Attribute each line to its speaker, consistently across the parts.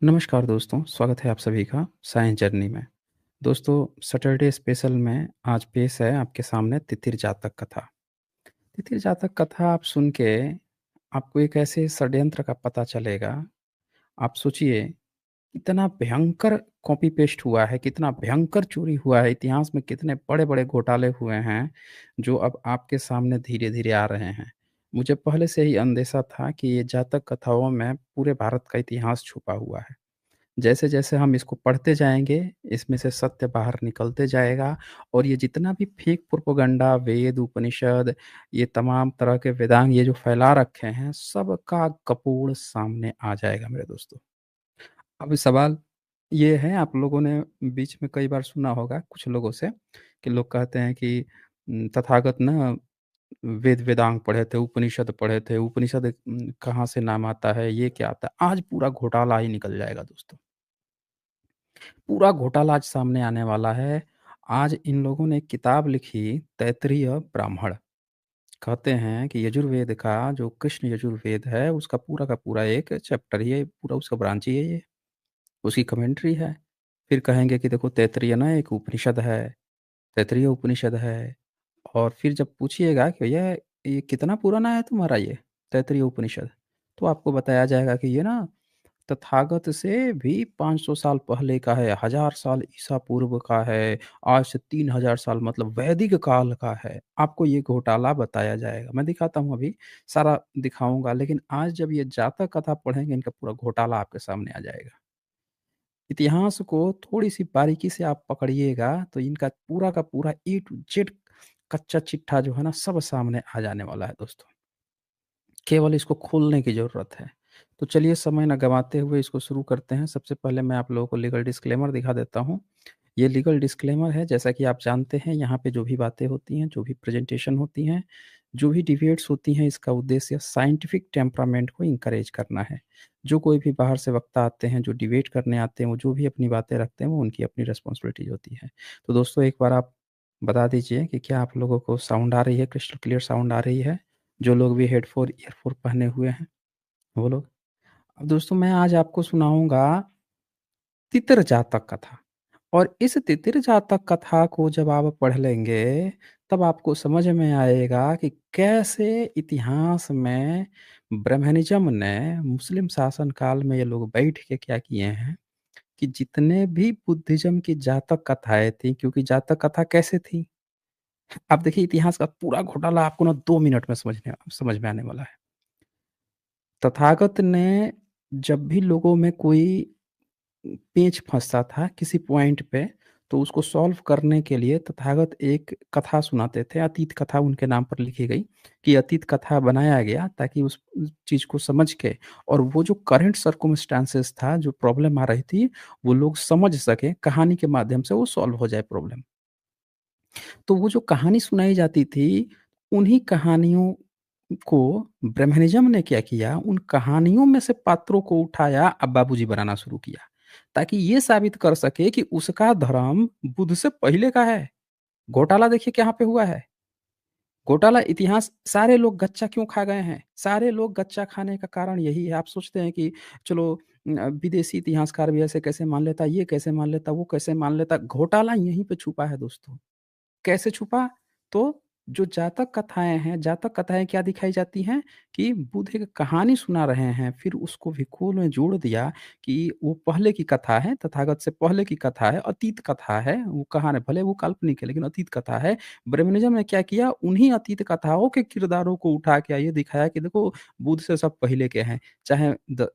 Speaker 1: नमस्कार दोस्तों, स्वागत है आप सभी का साइंस जर्नी में। दोस्तों, सैटरडे स्पेशल में आज पेश है आपके सामने तितिर जातक कथा। तितिर जातक कथा आप सुन के आपको एक ऐसे षड्यंत्र का पता चलेगा। आप सोचिए, कितना भयंकर कॉपी पेस्ट हुआ है, कितना भयंकर चोरी हुआ है, इतिहास में कितने बड़े-बड़े घोटाले हुए हैं, जो अब आपके सामने धीरे-धीरे आ रहे हैं। मुझे पहले से ही अंदेशा था कि ये जातक कथाओं में पूरे भारत का इतिहास छुपा हुआ है। जैसे-जैसे हम इसको पढ़ते जाएँगे, इसमें से सत्य बाहर निकलते जाएगा और ये जितना भी फेक प्रोपेगेंडा, वेद, उपनिषद, ये तमाम तरह के वेदांग ये जो फैला रखे हैं, सबका कपोड़ सामने आ जाएगा मेरे दोस्तों। अब सवाल ये है, आप लोगों ने बीच में कई बार सुना होगा कुछ लोगों से कि लोग कहते हैं कि तथागत ना वेद वेदांग पढ़े थे, उपनिषद पढ़े थे, उपनिषद कहाँ से नाम आता है, ये क्या आता है? आज पूरा घोटाला ही निकल जाएगा दोस्तों। पूरा घोटाला आज सामने आने वाला है। आज इन लोगों ने एक किताब लिखी, तैत्तिरीय ब्राह्मण। कहते हैं कि यजुर्वेद का जो कृष्ण यजुर्वेद है, उसका पूरा का पूरा एक चैप्टर ही है, पूरा उसका ब्रांच ही है ये, उसकी कमेंट्री है। फिर कहेंगे कि देखो तैत्तिरीय ना एक उपनिषद है, तैत्तिरीय उपनिषद है। और फिर जब पूछिएगा कि भैया ये कितना पुराना है तुम्हारा ये तैत्तिरीय उपनिषद? तो आपको बताया जाएगा कि ये ना तथागत से भी 500 साल पहले का है, 1000 साल ईसा पूर्व का है, आज से 3000 साल मतलब वैदिक काल का है। आपको ये घोटाला बताया जाएगा। मैं दिखाता हूँ अभी, सारा दिखाऊँगा, लेकिन आज जब ये जातक कथा पढ़ेंगे, इनका पूरा घोटाला आपके सामने आ जाएगा। इतिहास को थोड़ी-सी बारीकी से आप पकड़िएगा, तो इनका पूरा का पूरा ए टू जेड कच्चा चिट्ठा जो है ना, सब सामने आ जाने वाला है दोस्तों। केवल इसको खोलने की ज़रूरत है। तो चलिए समय ना गँवाते हुए इसको शुरू करते हैं। सबसे पहले मैं आप लोगों को लीगल डिस्क्लेमर दिखा देता हूँ। ये लीगल डिस्क्लेमर है, जैसा कि आप जानते हैं यहाँ पे जो भी बातें होती हैं, जो भी प्रेज़ेंटेशन होती हैं, जो भी डिबेट्स होती हैं, इसका उद्देश्य साइंटिफ़िक टेम्परामेंट को एनकरेज करना है। जो कोई भी बाहर से वक्ता आते हैं, जो डिबेट करने आते हैं, वो जो भी अपनी बातें रखते हैं, वो उनकी अपनी रिस्पॉन्सिबिलिटी होती है। तो दोस्तों एक बार आप बता दीजिए कि क्या आप लोगों को साउंड आ रही है, क्रिस्टल क्लियर साउंड आ रही है? जो लोग भी हेडफ़ोन, ईयरफ़ोन पहने हुए हैं, वो लोग। अब दोस्तों मैं आज आपको सुनाऊँगा तितर जातक कथा। और इस तितिर जातक कथा को जब आप पढ़ लेंगे, तब आपको समझ में आएगा कि कैसे इतिहास में ब्रह्मनिज़्म ने मुस्लिम शासन काल में ये लोग बैठ के क्या किए हैं कि जितने भी बुद्धिज़्म की जातक कथाएँ थी, क्योंकि जातक कथा कैसे थी? आप देखिए इतिहास का पूरा घोटाला आपको ना 2 मिनट में समझ में आने वाला है। तथागत ने जब भी लोगों में कोई पेंच फँसता था किसी पॉइंट पे, तो उसको सॉल्व करने के लिए तथागत एक कथा सुनाते थे, अतीत कथा उनके नाम पर लिखी गई कि अतीत कथा बनाया गया ताकि उस चीज़ को समझ के और वो जो करंट सर्कमस्टेंसेस था, जो प्रॉब्लम आ रही थी, वो लोग समझ सकें, कहानी के माध्यम से वो सॉल्व हो जाए प्रॉब्लम। तो वो जो कहानी सुनाई जाती थी, उन्हीं कहानियों को ब्रह्मनिज़्म ने क्या किया, उन कहानियों में से पात्रों को उठाया, अब बाबूजी बनाना शुरू किया, ताकि ये साबित कर सके कि उसका धर्म बुद्ध से पहले का है। घोटाला देखिए कहाँ पे हुआ है। घोटाला इतिहास सारे लोग गच्चा क्यों खा गए हैं? सारे लोग गच्चा खाने का कारण यही है। आप सोचते हैं कि चलो विदेशी इतिहासकार भी ऐसे कैसे मान लेता, ये कैसे मान लेता, वो कैसे मान लेता। घोटाला यहीं पे छुपा है दोस्तों। कैसे छुपा? तो जो जातक कथाएँ हैं, जातक कथाएँ क्या दिखाई जाती हैं कि बुद्ध एक कहानी सुना रहे हैं, फिर उसको विकोल में जोड़ दिया कि वो पहले की कथा है, तथागत से पहले की कथा है, अतीत कथा है, वो कहानी भले वो काल्पनिक है, लेकिन अतीत कथा है। ब्रह्मनिज़्म ने क्या किया, उन्हीं अतीत कथाओं के किरदारों को उठा के ये दिखाया कि देखो बुद्ध से सब पहले के हैं। चाहे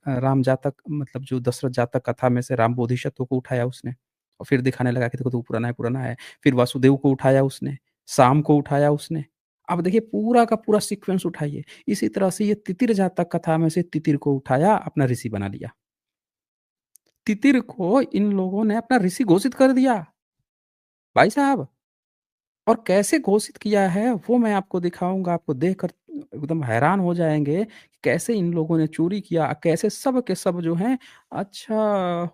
Speaker 1: राम जातक मतलब जो दशरथ जातक कथा में से राम बोधिसत्व को उठाया उसने और फिर दिखाने लगा कि देखो तो पुराना है। फिर वासुदेव को उठाया उसने, शाम को उठाया उसने। अब देखिए पूरा का पूरा सीक्वेंस उठाइए। इसी तरह से ये तितिर जातक कथा में से तितिर को उठाया, अपना ऋषि बना लिया। तितिर को इन लोगों ने अपना ऋषि घोषित कर दिया। भाई साहब, और कैसे घोषित किया है वो मैं आपको दिखाऊँगा, आपको देखकर एकदम हैरान हो जाएँगे, कि कैसे इन लोगों ने चोरी किया, कैसे सब के सब जो हैं अच्छा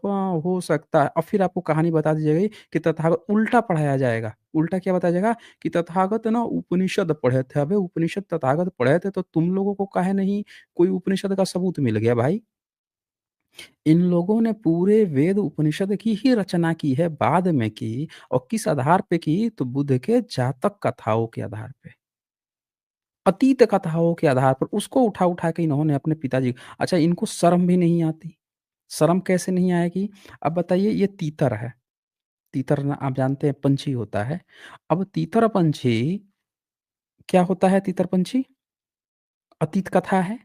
Speaker 1: हाँ, हो सकता है और फिर आपको कहानी बता दी जाएगी कि तथागत उल्टा पढ़ाया जाएगा। उल्टा क्या बताया जाएगा कि तथागत ना उपनिषद पढ़े थे। अबे उपनिषद तथागत पढ़े थे तो तुम लोगों को काहे नहीं कोई उपनिषद का सबूत मिल गया भाई? इन लोगों ने पूरे वेद उपनिषद की ही रचना की है, बाद में की और किस आधार पे की तो बुद्ध के जातक कथाओं के आधार पे। अतीत कथाओं के आधार पर उसको उठा-उठा के इन्होंने अपने पिताजी अच्छा इनको शर्म भी नहीं आती। शर्म कैसे नहीं आएगी? अब बताइए ये तीतर है, तीतर ना आप जानते हैं पंछी होता है। अब तीतर पंछी क्या होता है तीतर पंछी? अतीत कथा है,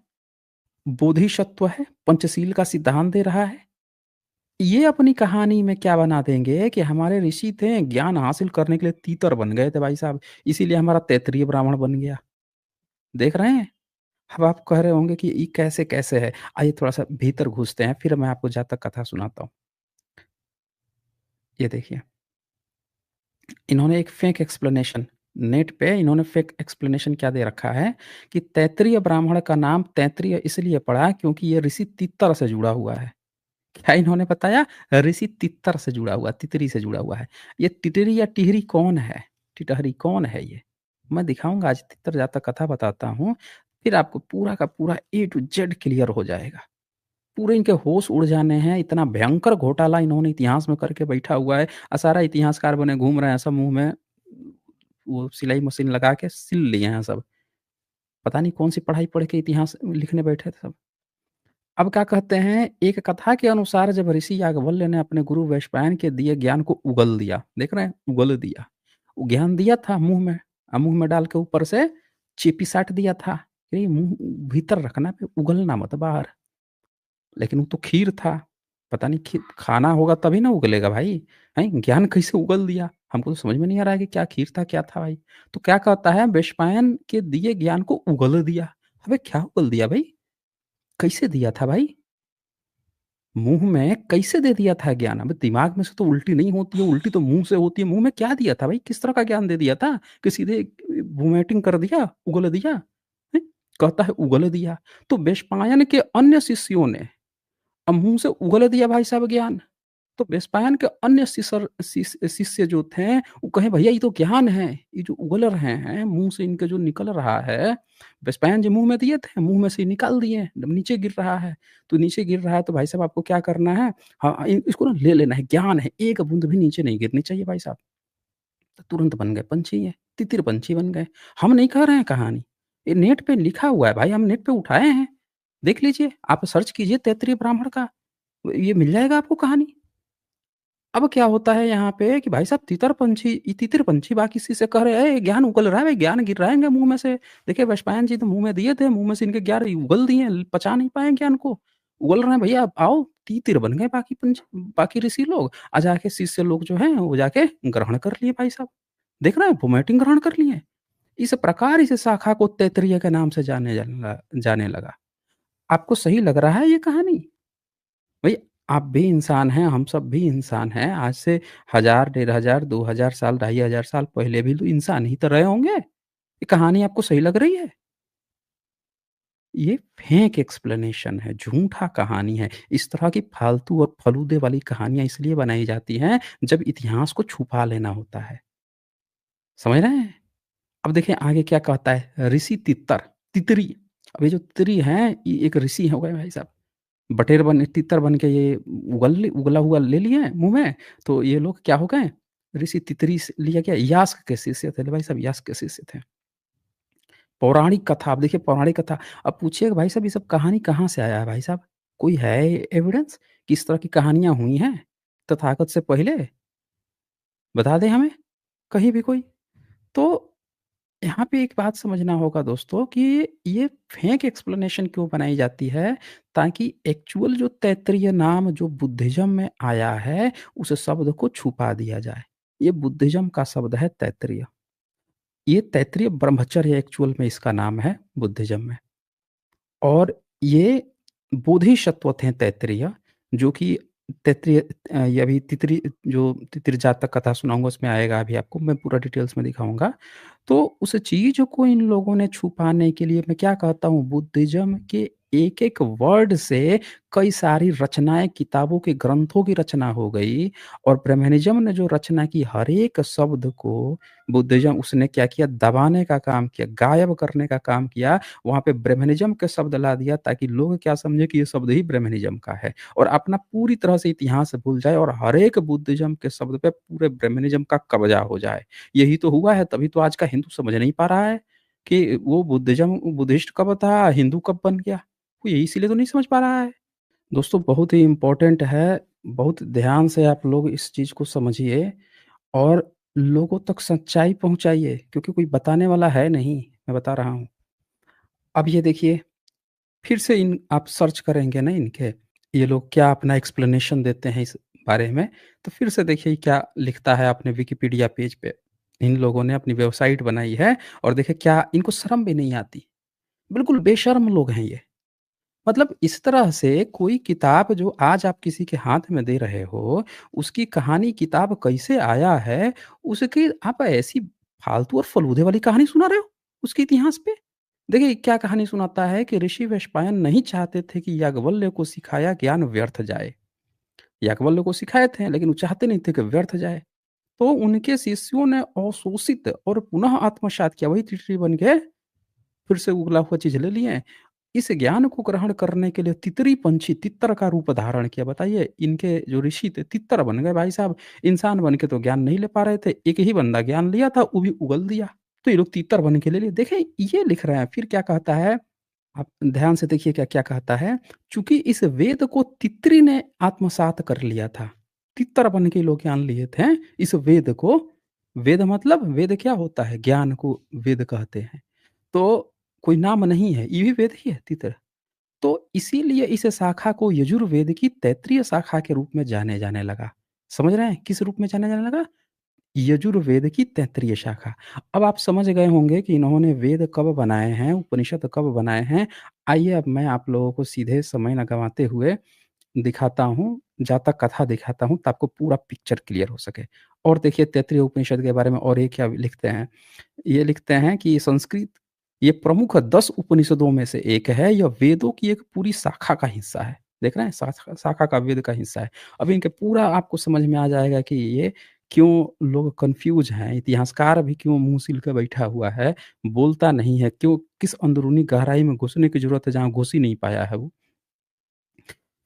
Speaker 1: बोधिसत्व है, पंचशील का सिद्धांत दे रहा है। ये अपनी कहानी में क्या बना देंगे कि हमारे ऋषि थे, ज्ञान हासिल करने के लिए तीतर बन गए थे भाई साहब, इसीलिए हमारा तैत्तिरीय ब्राह्मण बन गया। देख रहे हैं? अब आप कह रहे होंगे कि ये कैसे-कैसे है? आइए थोड़ा-सा भीतर घुसते हैं, फिर मैं आपको जातक कथा सुनाता हूँ। ये देखिए, इन्होंने एक फेक एक्सप्लेनेशन नेट पे इन्होंने फेक एक्सप्लेनेशन क्या दे रखा है कि तैत्तिरीय ब्राह्मण का नाम तैत्तिरीय इसलिए पड़ा क्योंकि ये ऋषि तित्तर से जुड़ा हुआ है। क्या इन्होंने बताया? ऋषि तित्तर से जुड़ा हुआ, तितरी से जुड़ा हुआ है। ये तितरी या टिहरी कौन है? टिटहरी कौन है ये? मैं दिखाऊँगा आज तित्तर जातक कथा बताता हूँ, फिर आपको पूरा का पूरा ए टू जेड क्लियर हो जाएगा। पूरे इनके होश उड़ जाने हैं, इतना भयंकर घोटाला इन्होंने इतिहास में करके बैठा हुआ है। सारा इतिहासकार बने घूम रहे हैं सब मुँह में वो सिलाई मशीन लगा के सिल लिए हैं सब। पता नहीं कौन-सी पढ़ाई पढ़ के इतिहास लिखने बैठे थे सब। अब क्या कहते हैं, एक कथा के अनुसार जब ऋषि याज्ञवल्क्य ने अपने गुरु वैशंपायन के दिए ज्ञान को उगल दिया, देख रहे हैं? उगल दिया। वो ज्ञान दिया था मुँह में मुँह में डाल के ऊपर से चेपी साट दिया था। ये मुँह भीतर रखना पे उगलना मत बाहर। लेकिन वो तो खीर था। पता नहीं खी खाना होगा तभी ना उगलेगा भाई, हैं? ज्ञान कैसे उगल दिया? हमको तो समझ में नहीं आ रहा है कि क्या खीर था, क्या था भाई? तो क्या कहता है वैशंपायन के दिए ज्ञान को उगल दिया। अबे क्या उगल दिया भाई? कैसे दिया था भाई? मुँह में कैसे दे दिया था ज्ञान? अबे दिमाग में से तो उल्टी नहीं होती है, उल्टी तो मुँह से होती है। मुँह में क्या दिया था भाई? किस तरह का ज्ञान दे दिया था? कि सीधे वोमिटिंग कर दिया, उगल दिया? हैं? कहता है उगल दिया। तो वैशंपायन के अन्य शिष्यों ने मुँह से उगल दिया भाई साहब ज्ञान। तो वेस्पायन के अन्य शिष्य जो थे, वो कहे भैया ये तो ज्ञान है, ये जो उगल रहे हैं, मुँह से इनके जो निकल रहा है, वेस्पायन जी मुँह में दिए थे, मुँह में से निकाल दिए, जब नीचे गिर रहा है। तो नीचे गिर रहा है तो भाई साहब आपको क्या करना है? हाँ, इसको ना ले लेना है, ज्ञान है, एक बूँद भी नीचे नहीं गिरनी चाहिए भाई साहब। तो तुरंत बन गए पंछी ये, तितिर पंछी बन गए। हम नहीं कह रहे हैं कहानी, ये नेट पे लिखा हुआ है भाई, हम नेट पे उठाए हैं। देख लीजिए, आप सर्च कीजिए तैत्तिरीय ब्राह्मण का, ये मिल जाएगा आपको कहानी। अब क्या होता है यहाँ पे कि भाई साहब तितिर पंछी बाकी किसी से कह रहे हैं, "ए ज्ञान उगल रहा है भाई, ज्ञान गिर रहा है इनके मुँह में से।" देखिए वैशंपायन जी तो मुँह में दिए थे, मुँह में से इनके ज्ञान उगल दिए, पचा नहीं पाए ज्ञान को। उगल रहे हैं भैया आप आओ, तीतिर बन गए बाकी ऋषि लोग। जाके शिष्य लोग जो हैं वो जाके ग्रहण कर लिए भाई साहब। देख रहे हैं वोमिटिंग ग्रहण कर लिए। इस प्रकार इस शाखा को तैत्तिरीय के नाम से जाने लगा। आपको सही लग रहा है ये कहानी? भई आप भी इंसान हैं, हम सब भी इंसान हैं। आज से 1000, 1500, 2000 साल, 2500 साल पहले भी तो इंसान ही तो रहे होंगे। ये कहानी आपको सही लग रही है? ये फेक एक्सप्लेनेशन है, झूठा कहानी है। इस तरह की फालतू और फलूदे वाली कहानियाँ इसलिए बनाई जाती हैं, जब इतिहास को छुपा लेना होता है। समझ रहे हैं? अब देखिए आगे क्या कहता है ऋषि तितरी। अब ये जो तितरी हैं, ये एक ऋषि हो गए भाई साहब। बटेर बन तितर बन के ये उगला हुआ ले लिए मुँह में, तो ये लोग क्या हो गए, ऋषि तितरी से लिया गया यास्क के शिष्य थे भाई साहब यास्क के शिष्य थे। पौराणिक कथा अब देखिए पौराणिक कथा अब पूछिएगा भाई साहब ये सब कहानी कहाँ से आया है भाई साहब? कोई है एविडेंस कि इस तरह की कहानियाँ हुई हैं, तथागत से पहले? बता दें हमें, कहीं भी कोई? तो यहाँ पे एक बात समझना होगा दोस्तों कि ये फेक एक्सप्लेनेशन क्यों बनाई जाती है, ताकि एक्चुअल जो तैत्तिरीय नाम जो बुद्धिज़्म में आया है, उस शब्द को छुपा दिया जाए। ये बुद्धिज़्म का शब्द है तैत्तिरीय। ये तैत्तिरीय ब्रह्मचर्य एक्चुअल में इसका नाम है बुद्धिज़्म में। और ये बोधिसत्व थे तैत्तिरीय, जो कि ये अभी तितरी जो तितरी जातक कथा सुनाऊँगा उसमें आएगा अभी आपको, मैं पूरा डिटेल्स में दिखाऊँगा। तो उस चीज़ को इन लोगों ने छुपाने के लिए मैं क्या कहता हूँ बुद्धिज़्म के एक-एक वर्ड से कई सारी रचनाएँ, किताबों के ग्रंथों की रचना हो गई और ब्रह्मनिज़्म ने जो रचना की हर एक शब्द को बुद्धिज़्म उसने क्या किया दबाने का काम किया, गायब करने का काम किया। वहाँ पे ब्रह्मनिज़्म के शब्द ला दिया ताकि लोग क्या समझे कि ये शब्द ही ब्रह्मनिज़्म का है और अपना पूरी तरह से इतिहास भूल जाए और हर एक बुद्धिज़्म के शब्द पे पूरे ब्रह्मनिज़्म का कब्ज़ा हो जाए। यही तो हुआ है, तभी तो आज का हिंदू समझ नहीं पा रहा है कि वो बुद्धिज़्म बुद्धिस्ट कब था, हिंदू कब बन गया? वो यही इसीलिए तो नहीं समझ पा रहा है। दोस्तों बहुत ही इम्पोर्टेंट है, बहुत ध्यान से आप लोग इस चीज़ को समझिए और लोगों तक सच्चाई पहुँचाइए क्योंकि कोई बताने वाला है नहीं, मैं बता रहा हूँ। अब ये देखिए, फिर से इन आप सर्च करेंगे ना इनके, ये लोग क्या अपना एक्सप्लेनेशन देते हैं इस बारे में, तो फिर से देखिए क्या लिखता है अपने विकिपीडिया पेज पे। इन लोगों ने अपनी वेबसाइट बनाई है और देखिए क्या इनको शर्म भी नहीं आती। बिल्कुल बेशर्म लोग हैं ये। मतलब इस तरह से कोई किताब जो आज आप किसी के हाथ में दे रहे हो, उसकी कहानी किताब कैसे आया है, उसकी आप ऐसी फालतू और फलूदे वाली कहानी सुना रहे हो, उसके इतिहास पे। देखिए क्या कहानी सुनाता है कि ऋषि वैशंपायन नहीं चाहते थे कि याज्ञवल्क्य को सिखाया ज्ञान व्यर्थ जाए। याज्ञवल्क्य को सिखाए थे लेकिन वो चाहते नहीं थे कि व्यर्थ जाए। तो उनके शिष्यों ने अशोषित और पुनः आत्मसात किया, वही टिटरी बन के फिर से उगला हुआ चीज़ ले लिए। इस ज्ञान को ग्रहण करने के लिए तितरी पंछी तितर का रूप धारण किया। बताइए इनके जो ऋषि थे तितर बन गए भाई साहब। इंसान बन के तो ज्ञान नहीं ले पा रहे थे। एक ही बंदा ज्ञान लिया था, वो भी उगल दिया। तो ये लोग तीतर बन के ले लिए। देखिए ये लिख रहे हैं, फिर क्या कहता है, आप ध्यान से देखिए क्या-क्या कहता है, चूँकि इस वेद को तितरी ने आत्मसात कर लिया था। तितर बन के लोग ज्ञान लिए थे इस वेद को। वेद मतलब वेद क्या होता है? ज्ञान को वेद कहते हैं। तो कोई नाम नहीं है, ये भी वेद ही है तितर। तो इसीलिए इस शाखा को यजुर्वेद की तैत्तिरीय शाखा के रूप में जाने जाने लगा। समझ रहे हैं? किस रूप में जाने जाने लगा? यजुर्वेद की तैत्तिरीय शाखा। अब आप समझ गए होंगे कि इन्होंने वेद कब बनाए हैं, उपनिषद कब बनाए हैं। आइए अब मैं आप लोगों को सीधे समय ना गँवाते हुए दिखाता हूँ, जातक कथा दिखाता हूँ ताकि आपको पूरा पिक्चर क्लियर हो सके। और देखिए तैत्तिरीय उपनिषद के बारे में और ये क्या लिखते हैं, ये लिखते हैं कि संस्कृत ये प्रमुख 10 उपनिषदों में से एक है, यह वेदों की एक पूरी शाखा का हिस्सा है। देख रहे हैं? शाखा शाखा का वेद का हिस्सा है। अब इनके पूरा आपको समझ में आ जाएगा कि ये क्यों लोग कन्फ्यूज़ हैं, इतिहासकार भी क्यों मुँह सिल के बैठा हुआ है, बोलता नहीं है, क्यों किस अंदरूनी गहराई में घुसने की ज़रूरत है जहाँ घुस ही नहीं पाया है वो।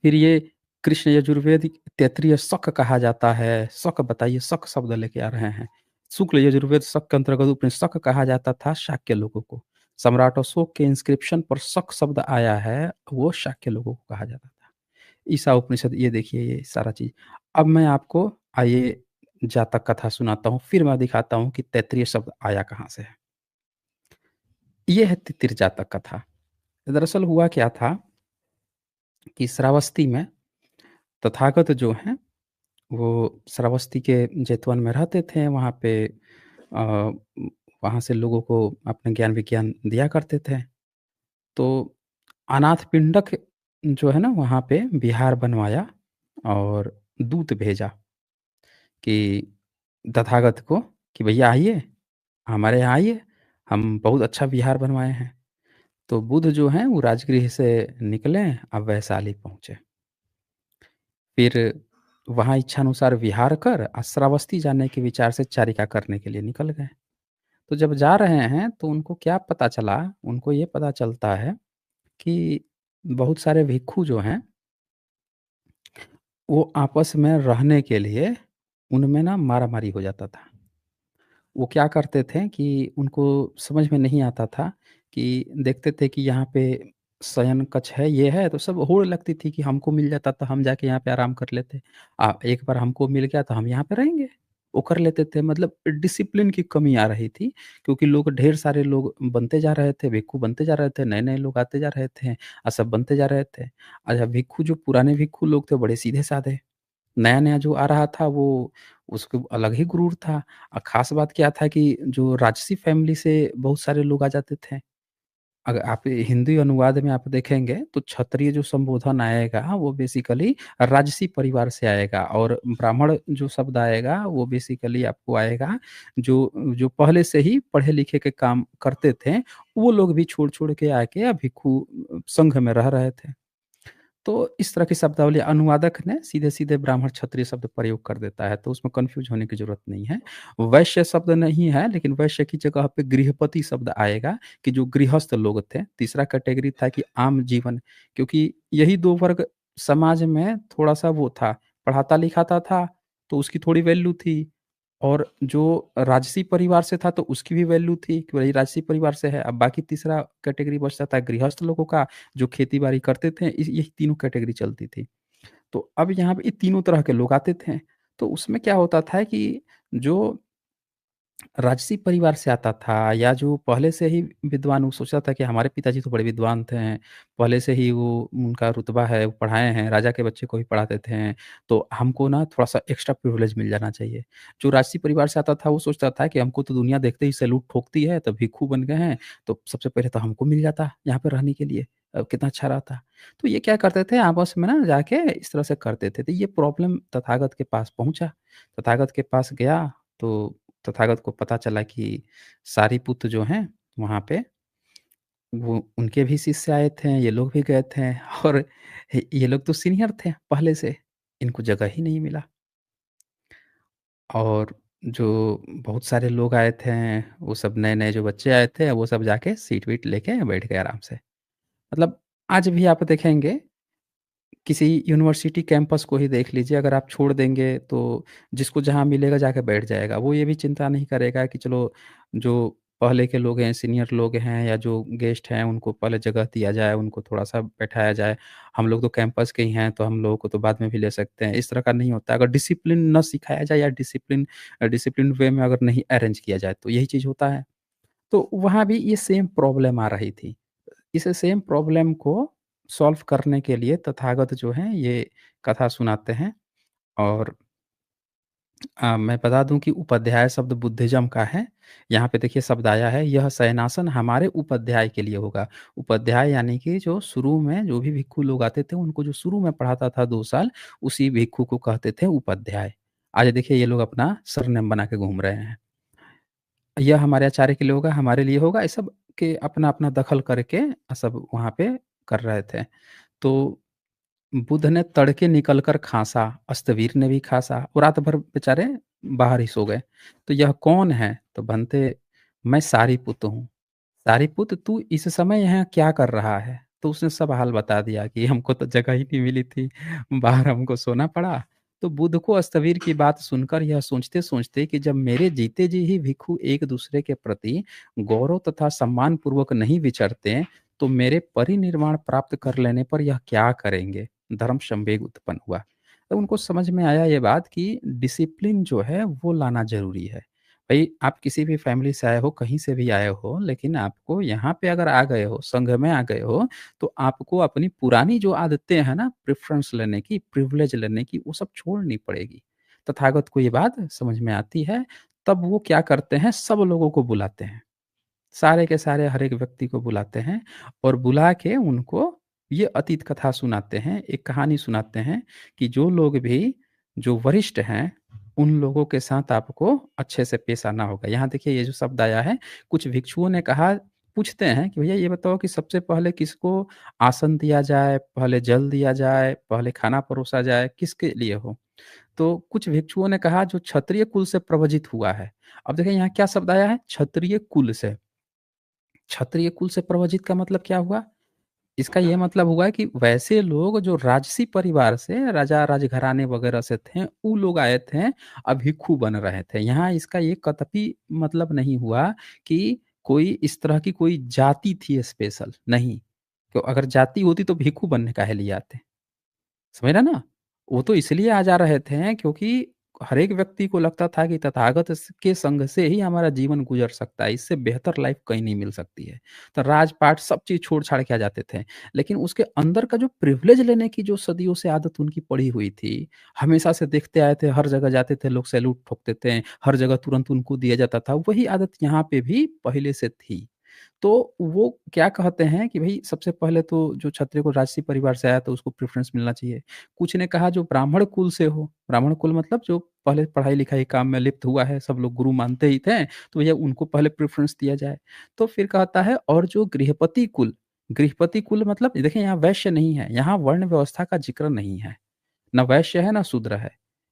Speaker 1: फिर ये कृष्ण यजुर्वेद तैत्तिरीय शक कहा जाता है। शक बताइए शक शब्द लेके आ रहे हैं। शुक्ल यजुर्वेद शक के अंतर्गत उपनिषद शक कहा जाता था शाक्य लोगों को। सम्राट अशोक के इंस्क्रिप्शन पर शक शब्द आया है, वो शाक्य लोगों को कहा जाता था। ईसा उपनिषद ये देखिए ये सारा चीज़। अब मैं आपको आइए जातक कथा सुनाता हूँ, फिर मैं दिखाता हूँ कि तैत्तिरीय शब्द आया कहाँ से है। ये है तितिर जातक कथा। दरअसल हुआ क्या था कि श्रावस्ती में तथागत जो हैं वो श्रावस्ती के जेतवन में रहते थे, वहाँ पे वहाँ से लोगों को अपने ज्ञान-विज्ञान दिया करते थे। तो अनाथ पिंडक जो है ना, वहाँ पे विहार बनवाया और दूत भेजा कि तथागत को कि भैया आइए, हमारे यहाँ आइए, हम बहुत अच्छा विहार बनवाए हैं। तो बुद्ध जो हैं वो राजगृह से निकले, अब वैशाली पहुँचे। फिर वहाँ इच्छानुसार विहार कर श्रावस्ती जाने के विचार से चारिका करने के लिए निकल गए। तो जब जा रहे हैं तो उनको क्या पता चला, उनको ये पता चलता है कि बहुत सारे भिक्षु जो हैं, वो आपस में रहने के लिए उनमें ना मारा-मारी हो जाता था। वो क्या करते थे कि उनको समझ में नहीं आता था कि देखते थे कि यहाँ पे शयन कक्ष है, ये है, तो सब होड़ लगती थी कि हमको मिल जाता तो हम जाके यहाँ पे आराम कर लेते। एक बार हमको मिल गया तो हम यहाँ पे रहेंगे। वो कर लेते थे, मतलब डिसिप्लिन की कमी आ रही थी क्योंकि लोग ढेर सारे लोग बनते जा रहे थे, भिक्षु बनते जा रहे थे, नए-नए लोग आते जा रहे थे सब बनते जा रहे थे। अच्छा भिक्षु जो पुराने भिक्षु लोग थे बड़े सीधे-साधे। नया-नया जो आ रहा था वो उसको अलग ही गुरूर था। ख़ास बात क्या था कि जो राजसी फ़ैमिली से बहुत सारे लोग आ जाते थे। अगर आप हिंदी अनुवाद में आप देखेंगे तो क्षत्रिय जो संबोधन आएगा वो बेसिकली राजसी परिवार से आएगा और ब्राह्मण जो शब्द आएगा वो बेसिकली आपको आएगा जो जो पहले से ही पढ़े-लिखे के काम करते थे, वो लोग भी छोड़-छोड़ के आके भिक्षु संघ में रह रहे थे। तो इस तरह की शब्दावली अनुवादक ने सीधे-सीधे ब्राह्मण क्षत्रिय शब्द प्रयोग कर देता है, तो उसमें कन्फ्यूज़ होने की ज़रूरत नहीं है। वैश्य शब्द नहीं है, लेकिन वैश्य की जगह पे गृहपति शब्द आएगा कि जो गृहस्थ लोग थे। तीसरा कैटेगरी था कि आम जीवन, क्योंकि यही 2 वर्ग समाज में थोड़ा-सा वो था, पढ़ाता-लिखाता था, तो उसकी थोड़ी वैल्यू थी। और जो राजसी परिवार से था तो उसकी भी वैल्यू थी कि वही राजसी परिवार से है। अब बाकी तीसरा कैटेगरी बचता था गृहस्थ लोगों का, जो खेती-बाड़ी करते थे, इस यही तीनों कैटेगरी चलती थी। तो अब यहाँ पे ये तीनों तरह के लोग आते थे। तो उसमें क्या होता था कि जो राजसी परिवार से आता था या जो पहले से ही विद्वान, वो सोचता था कि हमारे पिताजी तो बड़े विद्वान थे, पहले से ही वो उनका रुतबा है, वो पढ़ाए हैं, राजा के बच्चे को भी पढ़ाते थे, तो हमको ना थोड़ा-सा एक्स्ट्रा प्रिविलेज मिल जाना चाहिए। जो राजसी परिवार से आता था वो सोचता था कि हमको तो दुनिया देखते ही सैल्यूट ठोकती है, तो भिक्षु बन गए हैं, तो सबसे पहले तो हमको मिल जाता यहाँ पे रहने के लिए, कितना अच्छा रहता। तो ये क्या करते थे आपस में ना जाके इस तरह से करते थे, तो ये प्रॉब्लम तथागत के पास पहुँचा। तथागत के पास गया तो तथागत को पता चला कि सारीपुत जो हैं वहाँ पे, वो उनके भी शिष्य आए थे, ये लोग भी गए थे और ये लोग तो सीनियर थे पहले से, इनको जगह ही नहीं मिला। और जो बहुत सारे लोग आए थे, वो सब नए-नए जो बच्चे आए थे, वो सब जाके सीट-वीट लेके बैठ गए आराम से। मतलब आज भी आप देखेंगे किसी यूनिवर्सिटी कैंपस को ही देख लीजिए, अगर आप छोड़ देंगे तो जिसको जहाँ मिलेगा जाके बैठ जाएगा। वो ये भी चिंता नहीं करेगा कि चलो जो पहले के लोग हैं, सीनियर लोग हैं या जो गेस्ट हैं उनको पहले जगह दिया जाए, उनको थोड़ा-सा बैठाया जाए। हम लोग तो कैंपस के ही हैं तो हम लोगों को तो बाद में भी ले सकते हैं। इस तरह का नहीं होता है। अगर डिसिप्लिन ना सिखाया जाए या डिसिप्लिन वे में अगर नहीं अरेंज किया जाए तो यही चीज़ होता है। तो वहाँ भी ये सेम प्रॉब्लम आ रही थी। इस सेम प्रॉब्लम को सॉल्व करने के लिए तथागत जो हैं ये कथा सुनाते हैं और मैं बता दूँ कि उपाध्याय शब्द बुद्धिज़्म का है। यहाँ पे देखिए शब्द आया है, यह शयनासन हमारे उपाध्याय के लिए होगा। उपाध्याय यानी कि जो शुरू में जो भी भिक्षु लोग आते थे, उनको जो शुरू में पढ़ाता था 2 साल, उसी भिक्षु को कहते थे उपाध्याय। आज देखिए ये लोग अपना सरनेम बना के घूम रहे हैं। यह हमारे आचार्य के लिए होगा, हमारे लिए होगा, ये सब के अपना-अपना दखल करके सब वहाँ पे कर रहे थे। तो बुध ने तड़के निकलकर खाँसा, अस्तवीर ने भी खाँसा और रात भर बेचारे बाहर ही सो गए। तो यह कौन है? तो बनते मैं सारीपुत हूँ। सारीपुत तू इस समय यहाँ क्या कर रहा है? तो उसने सब हाल बता दिया कि हमको तो जगह ही नहीं मिली थी, बाहर हमको सोना पड़ा। तो बुध को अस्तवीर की बात सुनकर यह सोचते-सोचते कि जब मेरे जीते जी ही भिक्षु एक-दूसरे के प्रति गौरव तथा सम्मान पूर्वक नहीं विचरते, तो मेरे परिनिर्वाण प्राप्त कर लेने पर यह क्या करेंगे? धर्म संवेग उत्पन्न हुआ। तो उनको समझ में आया ये बात कि डिसिप्लिन जो है वो लाना ज़रूरी है। भई आप किसी भी फैमिली से आए हो, कहीं से भी आए हो, लेकिन आपको यहाँ पे अगर आ गए हो, संघ में आ गए हो, तो आपको अपनी पुरानी जो आदतें हैं ना प्रेफ़रेंस लेने की, प्रिविलेज लेने की, वो सब छोड़नी पड़ेगी। तथागत को ये बात समझ में आती है, तब वो क्या करते हैं, सब लोगों को बुलाते हैं। सारे के सारे हर एक व्यक्ति को बुलाते हैं और बुला के उनको ये अतीत कथा सुनाते हैं, एक कहानी सुनाते हैं कि जो लोग भी जो वरिष्ठ हैं, उन लोगों के साथ आपको अच्छे से पेश आना होगा। यहाँ देखिए ये जो शब्द आया है, कुछ भिक्षुओं ने कहा पूछते हैं कि भैया ये बताओ कि सबसे पहले किसको आसन दिया जाए, पहले जल दिया जाए, पहले खाना परोसा जाए, किसके लिए हो? तो कुछ भिक्षुओं ने कहा जो क्षत्रिय कुल से प्रवजित हुआ है। अब देखिए यहाँ क्या शब्द आया है? क्षत्रिय कुल से। क्षत्रिय कुल से प्रवजित का मतलब क्या हुआ? इसका ये मतलब हुआ कि वैसे लोग जो राजसी परिवार से, राजा राजघराने वगैरह से थे, वो लोग आए थे, भिक्षु बन रहे थे। यहाँ इसका ये कतई मतलब नहीं हुआ कि कोई इस तरह की कोई जाति थी स्पेशल, नहीं। तो अगर जाति होती तो भिक्षु बनने काहे लिए आते? समझ रहे ना? वो तो इसलिए आ जा रहे थे क्योंकि हर एक व्यक्ति को लगता था कि तथागत के संग से ही हमारा जीवन गुज़र सकता है, इससे बेहतर लाइफ़ कहीं नहीं मिल सकती है। तो राज-पाट सब चीज़ छोड़-छाड़ के आ जाते थे। लेकिन उसके अंदर का जो प्रिविलेज लेने की जो सदियों से आदत उनकी पड़ी हुई थी, हमेशा से देखते आए थे, हर जगह जाते थे, लोग सैल्यूट ठोकते थे, हर जगह तुरंत उनको दिया जाता था, वही आदत यहाँ पे भी पहले से थी। तो वो क्या कहते हैं कि भई सबसे पहले तो जो क्षत्रिय को राजसी परिवार से आया तो उसको प्रेफ़रेंस मिलना चाहिए। कुछ ने कहा जो ब्राह्मण कुल से हो, ब्राह्मण कुल मतलब जो पहले पढ़ाई-लिखाई काम में लिप्त हुआ है, सब लोग गुरु मानते ही थे, तो भैया उनको पहले प्रेफ़रेंस दिया जाए। तो फिर कहता है और जो गृहपति कुल मतलब देखिए यहाँ वैश्य नहीं है, यहाँ वर्ण व्यवस्था का ज़िक्र नहीं है। ना वैश्य है, ना शूद्र है।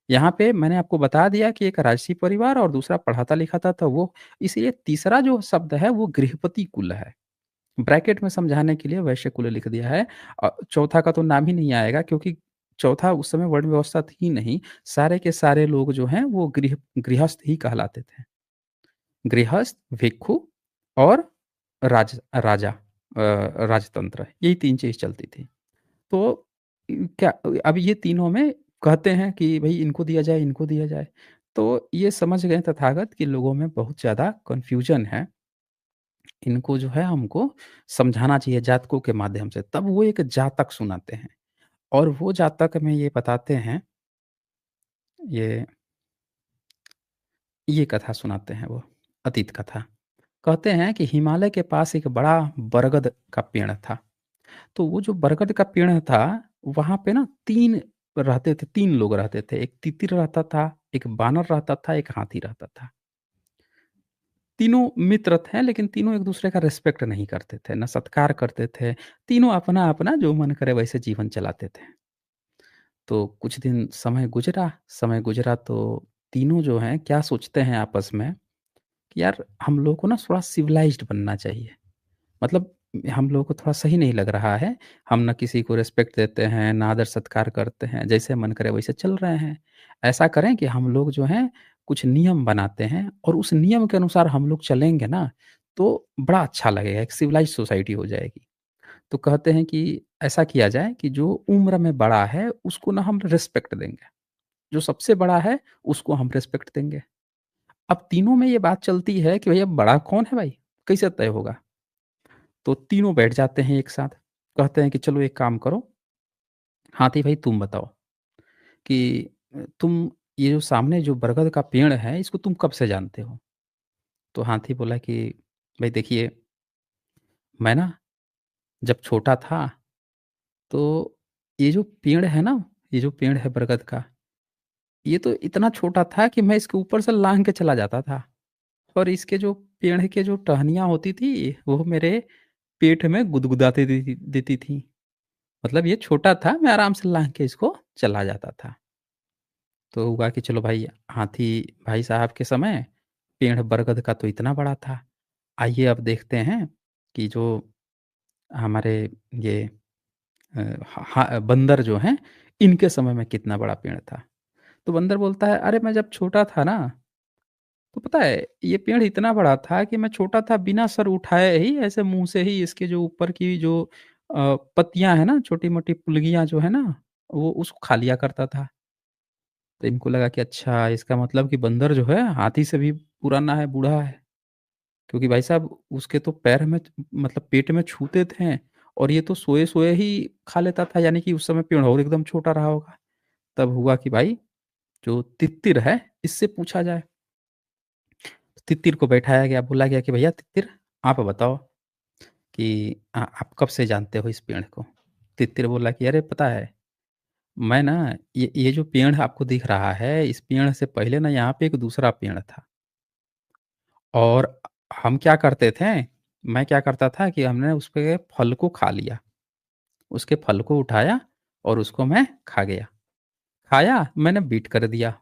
Speaker 1: यहाँ पे मैंने आपको बता दिया कि एक राजसी परिवार और दूसरा पढ़ाता-लिखाता था वो, इसलिए तीसरा जो शब्द है वो गृहपति कुल है। ब्रैकेट में समझाने के लिए वैश्य कुल लिख दिया है। चौथा का तो नाम ही नहीं आएगा क्योंकि चौथा उस समय वर्ण व्यवस्था थी नहीं, सारे के सारे लोग जो हैं वो गृहस्थ ही कहलाते थे। गृहस्थ, भिक्षु और राजा राजतंत्र यही 3 चीज़ चलती थी। तो क्या अब ये तीनों में कहते हैं कि भई इनको दिया जाए, इनको दिया जाए। तो ये समझ गए तथागत कि लोगों में बहुत ज़्यादा कन्फ्यूज़न है। इनको जो है हमको समझाना चाहिए जातकों के माध्यम से। तब वो एक जातक सुनाते हैं और वो जातक में ये बताते हैं, ये ये कथा सुनाते हैं वो, अतीत कथा। कहते हैं कि हिमालय के पास एक बड़ा बरगद का पेड़ था। तो वो जो बरगद का पेड़ था, वहाँ पे ना 3 रहते थे, 3 लोग रहते थे। एक तितिर रहता था, एक बानर रहता था, एक हाथी रहता था। तीनों मित्र थे, लेकिन तीनों एक-दूसरे का रिस्पेक्ट नहीं करते थे, ना सत्कार करते थे। तीनों अपना-अपना जो मन करे वैसे जीवन चलाते थे। तो कुछ दिन समय गुज़रा तो तीनों जो हैं क्या सोचते हैं आपस में कि यार हम लोगों को ना थोड़ा सिविलाइज़्ड बनना चाहिए। मतलब हम लोगों को थोड़ा सही नहीं लग रहा है। हम ना किसी को रिस्पेक्ट देते हैं, ना आदर-सत्कार करते हैं, जैसे मन करे वैसे चल रहे हैं। ऐसा करें कि हम लोग जो हैं कुछ नियम बनाते हैं और उस नियम के अनुसार हम लोग चलेंगे ना, तो बड़ा अच्छा लगेगा, एक सिविलाइज़्ड सोसाइटी हो जाएगी। तो कहते हैं कि ऐसा किया जाए कि जो उम्र में बड़ा है, उसको ना हम रिस्पेक्ट देंगे। जो सबसे बड़ा है, उसको हम रिस्पेक्ट देंगे। अब तीनों में ये बात चलती है कि भैया बड़ा कौन है भाई? कैसे तय होगा? तो तीनों बैठ जाते हैं एक साथ। कहते हैं कि चलो एक काम करो, हाथी भाई तुम बताओ कि तुम ये जो सामने जो बरगद का पेड़ है, इसको तुम कब से जानते हो? तो हाथी बोला कि भई देखिए, मैं ना जब छोटा था, तो ये जो पेड़ है ना, ये जो पेड़ है बरगद का, ये तो इतना छोटा था कि मैं इसके ऊपर से लांघ के चला जाता था और इसके जो पेड़ के जो टहनियाँ होती थी, वो मेरे पेट में गुदगुदाती देती थी। मतलब ये छोटा था, मैं आराम से लांघ के इसको चला जाता था। तो हुआ कि चलो भाई हाथी भाई साहब के समय पेड़ बरगद का तो इतना बड़ा था। आइए अब देखते हैं कि जो हमारे ये बंदर जो हैं, इनके समय में कितना बड़ा पेड़ था। तो बंदर बोलता है, "अरे! मैं जब छोटा था ना, तो पता है ये पेड़ इतना बड़ा था कि मैं छोटा था बिना सर उठाए ही ऐसे मुँह से ही इसके जो ऊपर की जो पत्तियाँ हैं ना, छोटी-मोटी पुलगियाँ जो है ना, वो उसको खा लिया करता था।" तो इनको लगा कि अच्छा इसका मतलब कि बंदर जो है हाथी से भी पुराना है, बूढ़ा है। क्योंकि भाई साहब उसके तो पैर में मतलब पेट में छूते थे और ये तो सोए-सोए ही खा लेता था यानी कि उस समय पेड़ और एकदम छोटा रहा होगा। तब हुआ कि भाई जो तित्तिर है इससे पूछा जाए। तित्तिर को बैठाया गया, बोला गया कि भैया तित्तिर आप बताओ कि आप कब से जानते हो इस पेड़ को? तित्तिर बोला कि अरे पता है मैं ना ये जो पेड़ आपको दिख रहा है, इस पेड़ से पहले ना यहाँ पे एक दूसरा पेड़ था और हम क्या करते थे, मैं क्या करता था कि हमने उसके फल को खा लिया। उसके फल को उठाया और उसको मैं खा गया। खाया, मैंने बीट कर दिया।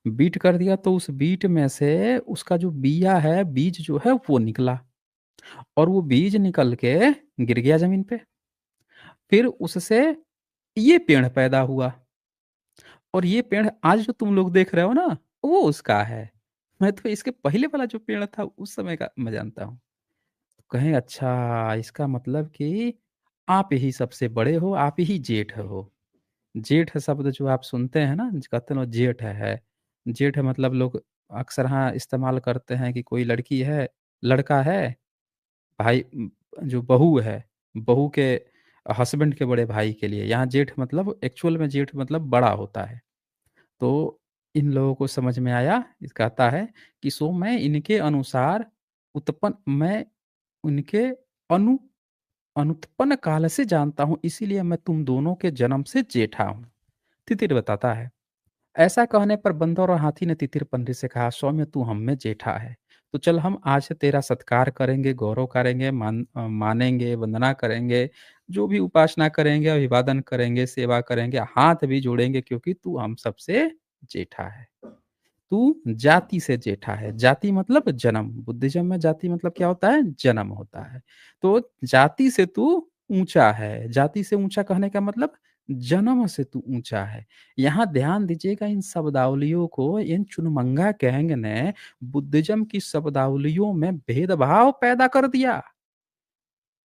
Speaker 1: बीट कर दिया तो उस बीट में से उसका जो बिया है, बीज जो है वो निकला और वो बीज निकल के गिर गया ज़मीन पे। फिर उससे ये पेड़ पैदा हुआ और ये पेड़ आज जो तुम लोग देख रहे हो ना, वो उसका है। मैं तो इसके पहले वाला जो पेड़ था उस समय का मैं जानता हूँ। कहें अच्छा इसका मतलब कि आप ही सबसे बड़े हो, आप ही जेठ हो। जेठ शब्द जो आप सुनते हैं ना, जो कहते हैं ना जेठ है। जेठ मतलब लोग अक्सर हाँ इस्तेमाल करते हैं कि कोई लड़की है, लड़का है, भाई जो बहू है, बहू के हस्बैंड के बड़े भाई के लिए। यहाँ जेठ मतलब एक्चुअल में जेठ मतलब बड़ा होता है। तो इन लोगों को समझ में आया, कहता है कि सो मैं इनके अनुसार उत्पन्न मैं उनके अनु अनुत्पन्न काल से जानता हूँ, इसीलिए मैं तुम दोनों के जन्म से जेठा हूँ। तितिर बताता है। ऐसा कहने पर बंदर और हाथी ने तितिर पंडित से कहा, सौम्य तू हम में जेठा है। तो चल हम आज से तेरा सत्कार करेंगे, गौरव करेंगे, मानेंगे, वंदना करेंगे, जो भी उपासना करेंगे, अभिवादन करेंगे, सेवा करेंगे, हाथ भी जोड़ेंगे क्योंकि तू हम सबसे जेठा है। तू जाति से जेठा है। जाति मतलब जन्म। बुद्धिज़्म में जाति मतलब क्या होता है? जन्म होता है। तो जाति से तू ऊँचा है। जाति से ऊँचा कहने का मतलब जन्म से तू ऊँचा है। यहाँ ध्यान दीजिएगा इन शब्दावलियों को इन चुनमंगा गैंग ने बुद्धिज़्म की शब्दावलियों में भेदभाव पैदा कर दिया।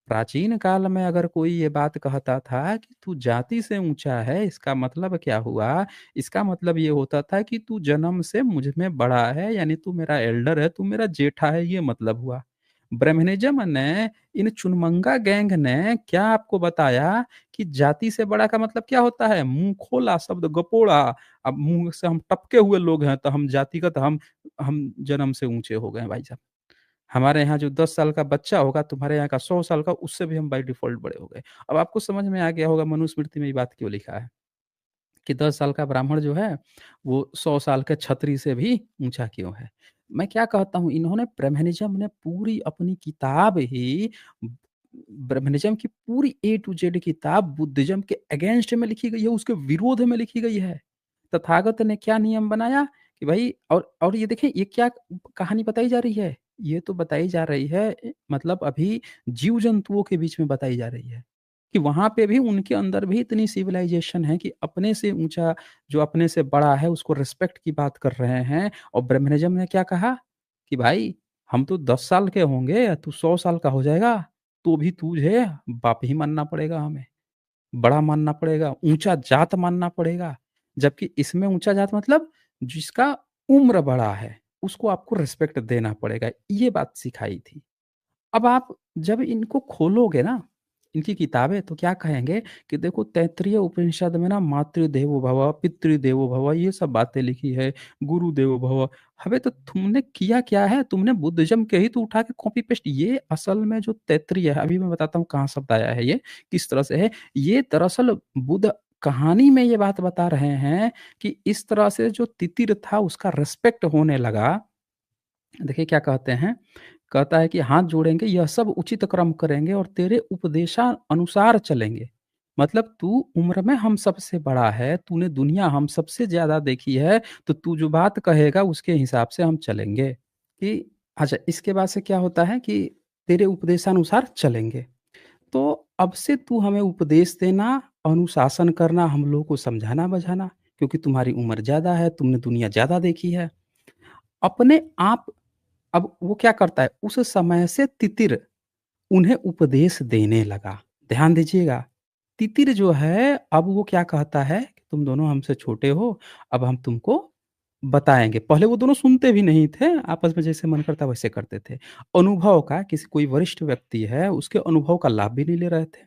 Speaker 1: प्राचीन काल में अगर कोई ये बात कहता था कि तू जाति से ऊँचा है, इसका मतलब क्या हुआ? इसका मतलब ये होता था कि तू जन्म से मुझ में बड़ा है, यानी तू मेरा एल्डर है, तू मेरा जेठा है, ये मतलब हुआ। ब्रह्मनिज़्म ने, इन चुनमंगा गैंग ने क्या आपको बताया कि जाति से बड़ा का मतलब क्या होता है? मुँह खोला शब्द गपोड़ा। अब मुँह से हम टपके हुए लोग हैं, तो हम जातिगत हम जन्म से ऊँचे हो गए हैं भाई साहब। हमारे यहाँ जो 10 साल का बच्चा होगा, तुम्हारे यहाँ का 100 साल का, उससे भी हम बाय डिफ़ॉल्ट बड़े हो गए। अब आपको समझ में आ गया होगा मनुस्मृति में ये बात क्यों लिखा है, कि 10 साल का ब्राह्मण जो है, वो 100 साल के क्षत्रिय से भी ऊँचा क्यों है। मैं क्या कहता हूँ, इन्होंने ब्रह्मनिज़्म ने पूरी अपनी किताब ही ब्रह्मनिज़्म की पूरी ए टू जेड किताब बुद्धिज़्म के अगेंस्ट में लिखी गई है, उसके विरोध में लिखी गई है। तथागत ने क्या नियम बनाया कि भई, और ये देखिए ये क्या कहानी बताई जा रही है? ये तो बताई जा रही है मतलब अभी जीव-जंतुओं के बीच में बताई जा रही है, कि वहाँ पे भी उनके अंदर भी इतनी सिविलाइज़ेशन है कि अपने से ऊँचा, जो अपने से बड़ा है उसको रिस्पेक्ट की बात कर रहे हैं। और ब्रह्मनिज़्म ने क्या कहा कि भाई हम तो 10 साल के होंगे, तू 100 साल का हो जाएगा, तो भी तुझे बाप ही मानना पड़ेगा हमें। बड़ा मानना पड़ेगा, ऊँचा जात मानना पड़ेगा। जबकि इसमें ऊँचा जात मतलब जिसका उम्र बड़ा है, उसको आपको रिस्पेक्ट देना पड़ेगा, ये बात सिखाई थी। अब आप जब इनको खोलोगे ना, इनकी किताबें, तो क्या कहेंगे कि देखो तैत्तिरीय उपनिषद में ना मातृदेवो भव, पितृदेवो भव, ये सब बातें लिखी है, गुरुदेवो भव। अबे तो तुमने किया क्या है? तुमने बुद्धिज़्म के ही तो उठा के कॉपी पेस्ट, ये असल में जो तैत्तिरीय है, अभी मैं बताता हूँ कहाँ शब्द आया है ये, किस तरह से है। ये दरअसल बुद्ध कहानी में ये बात बता रहे हैं कि इस तरह से जो तितिर था उसका रिस्पेक्ट होने लगा। देखिए क्या कहते हैं, कहता है कि हाथ जोड़ेंगे, यह सब उचित कर्म करेंगे और तेरे उपदेशानुसार चलेंगे। मतलब तू उम्र में हम सबसे बड़ा है, तूने दुनिया हम सबसे ज़्यादा देखी है, तो तू जो बात कहेगा उसके हिसाब से हम चलेंगे। कि अच्छा, इसके बाद से क्या होता है कि तेरे उपदेशानुसार चलेंगे। तो अब से तू हमें उपदेश देना, अनुशासन करना, हम लोगों को समझाना-बझाना, क्योंकि तुम्हारी उम्र ज़्यादा है, तुमने दुनिया ज़्यादा देखी है। अपने आप अब वो क्या करता है, उस समय से तितिर उन्हें उपदेश देने लगा। ध्यान दीजिएगा, तितिर जो है अब वो क्या कहता है कि तुम दोनों हमसे छोटे हो, अब हम तुमको बताएँगे। पहले वो दोनों सुनते भी नहीं थे, आपस में जैसे मन करता वैसे करते थे। अनुभव का, किसी कोई वरिष्ठ व्यक्ति है, उसके अनुभव का लाभ भी नहीं ले रहे थे।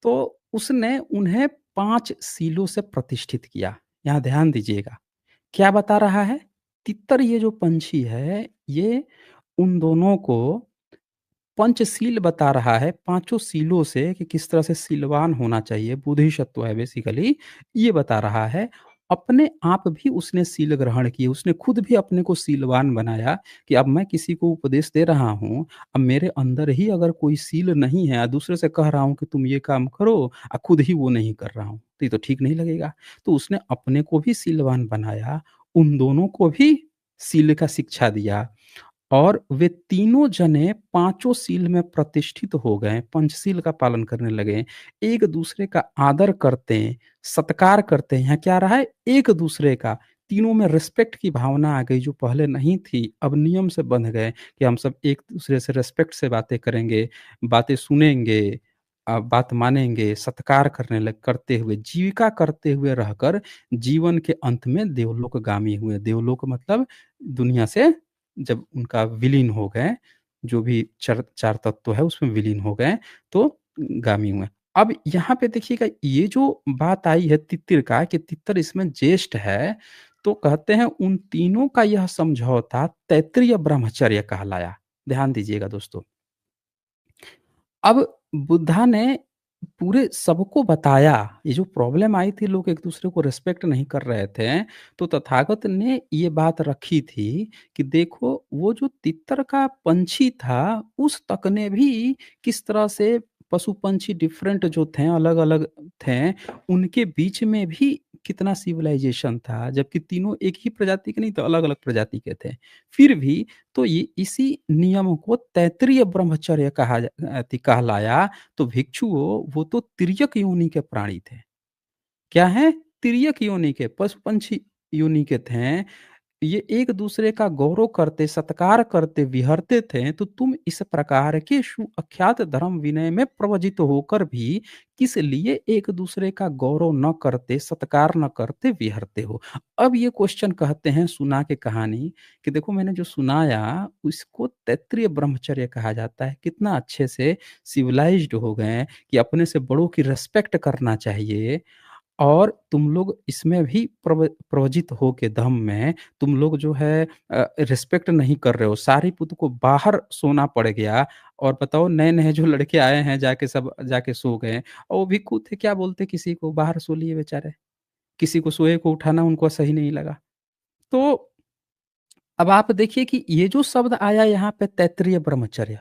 Speaker 1: तो उसने उन्हें 5 सीलों से प्रतिष्ठित किया। यहाँ ध्यान दीजिएगा, क्या बता रहा है? तितर ये जो पंछी है, ये उन दोनों को पंचशील बता रहा है, पाँचों सीलों से कि किस तरह से सीलवान होना चाहिए, बोधिसत्व है बेसिकली, ये बता रहा है। अपने आप भी उसने सील ग्रहण किए, उसने खुद भी अपने को सीलवान बनाया कि अब मैं किसी को उपदेश दे रहा हूँ, अब मेरे अंदर ही अगर कोई सील नहीं है, दूसरे से कह रहा हूँ कि तुम ये काम करो, खुद ही वो नहीं कर रहा हूँ, तो ये तो ठीक नहीं लगेगा। तो उसने अपने को भी सीलवान बनाया, उन दोनों को भी सील का शिक्षा दिया। और वे तीनों जने पाँचों सील में प्रतिष्ठित हो गए, पंचशील का पालन करने लगे, एक-दूसरे का आदर करते हैं, सत्कार करते हैं। यहाँ क्या रहा है? एक-दूसरे का, तीनों में रिस्पेक्ट की भावना आ गई जो पहले नहीं थी, अब नियम से बंध गए कि हम सब एक-दूसरे से रिस्पेक्ट से बातें करेंगे, बातें सुनेंगे, बात मानेंगे, सत्कार करते हुए, जीविका करते हुए रहकर जीवन के अंत में देवलोकगामी हुए। देवलोक मतलब दुनिया से जब उनका विलीन हो गए, जो भी चर 4 तत्व है उसमें विलीन हो गए, तो गामी हुए। अब यहाँ पे देखिएगा, ये जो बात आई है तित्तिर का कि तित्तर इसमें ज्येष्ठ है, तो कहते हैं उन तीनों का यह समझौता तैत्तिरीय ब्रह्मचर्य कहलाया। ध्यान दीजिएगा दोस्तों। अब बुद्धा ने पूरे सबको बताया, ये जो प्रॉब्लम आई थी लोग एक-दूसरे को रिस्पेक्ट नहीं कर रहे थे, तो तथागत ने ये बात रखी थी कि देखो वो जो तितर का पंछी था, उस तक ने भी किस तरह से पशु-पंछी डिफरेंट जो थे, अलग-अलग थे, उनके बीच में भी कितना सिविलाइज़ेशन था, जबकि तीनों एक ही प्रजाति के नहीं तो अलग-अलग प्रजाति के थे। फिर भी तो ये इसी नियम को तैत्तिरीय ब्रह्मचर्य कहलाया। तो भिक्षुओं वो तो तिर्यक योनि के प्राणी थे। क्या हैं? तिर्यक योनि के, पशु-पंछी योनि के थे। ये एक-दूसरे का गौरव करते, सत्कार करते, विहरते थे, तो तुम इस प्रकार के सुअख्यात धर्म विनय में प्रवजित होकर भी किस लिए एक-दूसरे का गौरव न करते, सत्कार न करते, विहरते हो? अब ये क्वेश्चन कहते हैं सुना के कहानी कि देखो मैंने जो सुनाया, उसको तैत्तिरीय ब्रह्मचर्य कहा जाता है। कितना अच्छे से सिविलाइज़्ड हो गए हैं कि अपने से बड़ों की रिस्पेक्ट करना चाहिए और तुम लोग इसमें भी प्रवजित हो के धम्म में तुम लोग जो है रिस्पेक्ट नहीं कर रहे हो। सारीपुत्र को बाहर सोना पड़ गया और बताओ नए-नए जो लड़के आए हैं जाके सब जाके सो गए और वो भिक्षु थे क्या बोलते किसी को बाहर सो लिए बेचारे। किसी को सोए को उठाना उनको सही नहीं लगा। तो अब आप देखिए कि ये जो शब्द आया यहाँ पे तैत्तिरीय ब्रह्मचर्य,